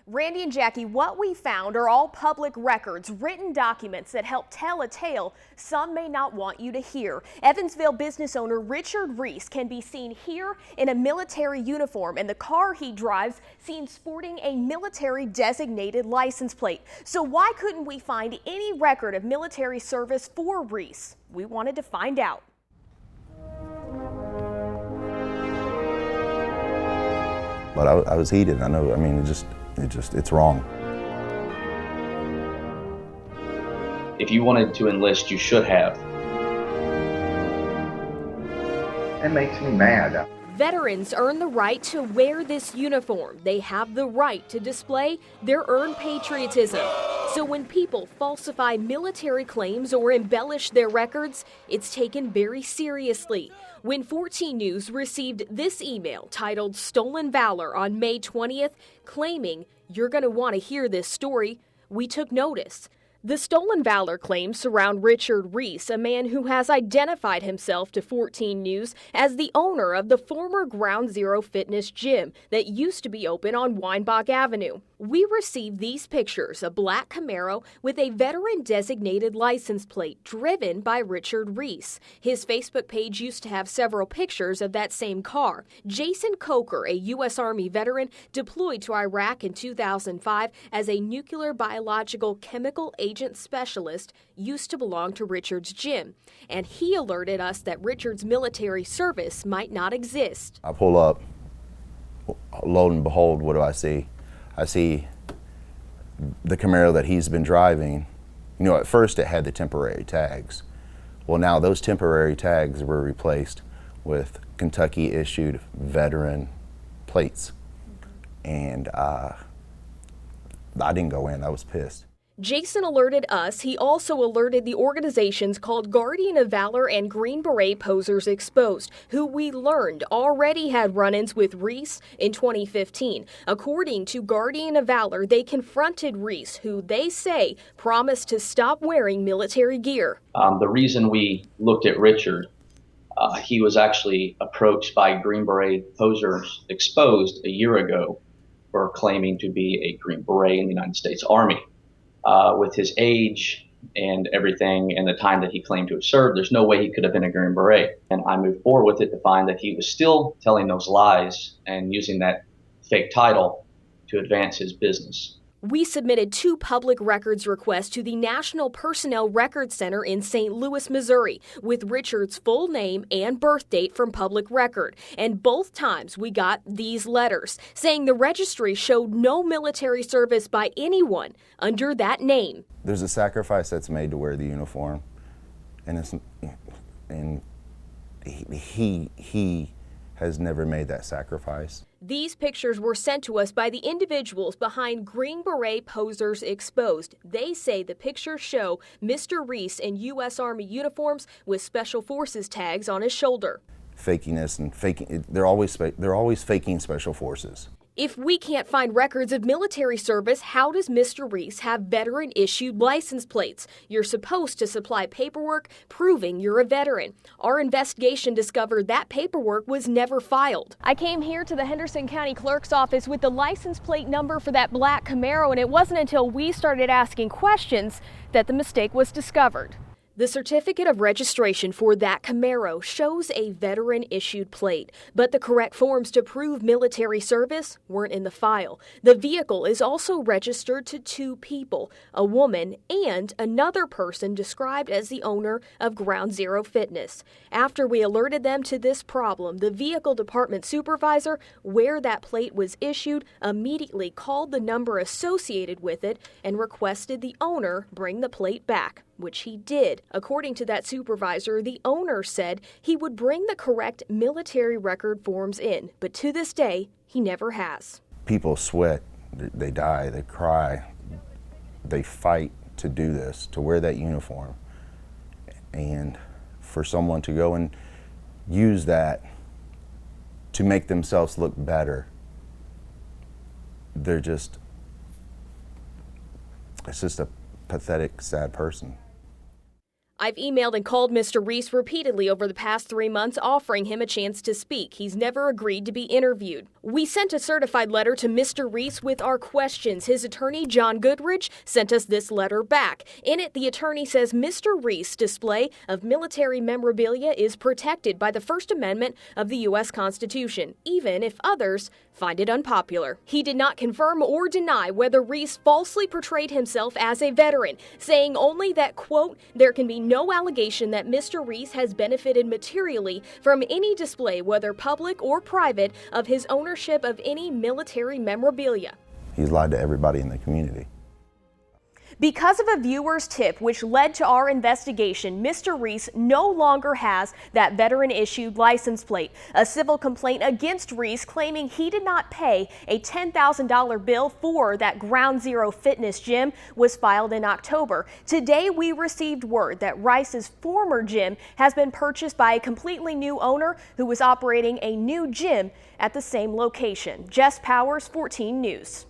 Randy and Jackie, what we found are all public records, written documents that help tell a tale some may not want you to hear. Evansville business owner Richard Reese can be seen here in a military uniform, and the car he drives seen sporting a military designated license plate. So why couldn't we find any record of military service for Reese? We wanted to find out. But I was heated. I know, I mean, it's wrong. If you wanted to enlist, you should have. It makes me mad. Veterans earn the right to wear this uniform. They have the right to display their earned patriotism. So when people falsify military claims or embellish their records, it's taken very seriously. When 14 News received this email titled "Stolen Valor" on May 20th, claiming you're going to want to hear this story, we took notice. The stolen valor claims surround Richard Reese, a man who has identified himself to 14 News as the owner of the former Ground Zero fitness gym that used to be open on Weinbach Avenue. We received these pictures, a black Camaro with a veteran-designated license plate driven by Richard Reese. His Facebook page used to have several pictures of that same car. Jason Coker, a U.S. Army veteran deployed to Iraq in 2005 as a nuclear biological chemical agent specialist, used to belong to Richard's gym. And he alerted us that Richard's military service might not exist. I pull up, lo and behold, what do I see? I see the Camaro that he's been driving. You know, at first it had the temporary tags. Well, now those temporary tags were replaced with Kentucky-issued veteran plates. And I didn't go in. I was pissed. Jason alerted us. He also alerted the organizations called Guardian of Valor and Green Beret Posers Exposed, who we learned already had run-ins with Reese in 2015. According to Guardian of Valor, they confronted Reese, who they say promised to stop wearing military gear. The reason we looked at Richard, he was actually approached by Green Beret Posers Exposed a year ago for claiming to be a Green Beret in the United States Army. With his age and everything and the time that he claimed to have served, there's no way he could have been a Green Beret. And I moved forward with it to find that he was still telling those lies and using that fake title to advance his business. We submitted 2 public records requests to the National Personnel Records Center in St. Louis, Missouri, with Richard's full name and birth date from public record. And both times we got these letters saying the registry showed no military service by anyone under that name. There's a sacrifice that's made to wear the uniform, and he has never made that sacrifice. These pictures were sent to us by the individuals behind Green Beret Posers Exposed. They say the pictures show Mr. Reese in U.S. Army uniforms with Special Forces tags on his shoulder. Fakiness and faking, they're always faking Special Forces. If we can't find records of military service, how does Mr. Reese have veteran-issued license plates? You're supposed to supply paperwork proving you're a veteran. Our investigation discovered that paperwork was never filed. I came here to the Henderson County Clerk's office with the license plate number for that black Camaro, and it wasn't until we started asking questions that the mistake was discovered. The certificate of registration for that Camaro shows a veteran-issued plate, but the correct forms to prove military service weren't in the file. The vehicle is also registered to 2 people, a woman and another person described as the owner of Ground Zero Fitness. After we alerted them to this problem, the vehicle department supervisor, where that plate was issued, immediately called the number associated with it and requested the owner bring the plate back, which he did. According to that supervisor, the owner said he would bring the correct military record forms in, but to this day, he never has. People sweat, they die, they cry, they fight to do this, to wear that uniform. And for someone to go and use that to make themselves look better, it's just a pathetic, sad person. I've emailed and called Mr. Reese repeatedly over the past 3 months, offering him a chance to speak. He's never agreed to be interviewed. We sent a certified letter to Mr. Reese with our questions. His attorney, John Goodrich, sent us this letter back. In it, the attorney says Mr. Reese's display of military memorabilia is protected by the First Amendment of the U.S. Constitution, even if others find it unpopular. He did not confirm or deny whether Reese falsely portrayed himself as a veteran, saying only that, quote, there can be no allegation that Mr. Reese has benefited materially from any display, whether public or private, of his ownership of any military memorabilia. He's lied to everybody in the community. Because of a viewer's tip which led to our investigation, Mr. Reese no longer has that veteran-issued license plate. A civil complaint against Reese claiming he did not pay a $10,000 bill for that Ground Zero fitness gym was filed in October. Today, we received word that Rice's former gym has been purchased by a completely new owner who is operating a new gym at the same location. Jess Powers, 14 News.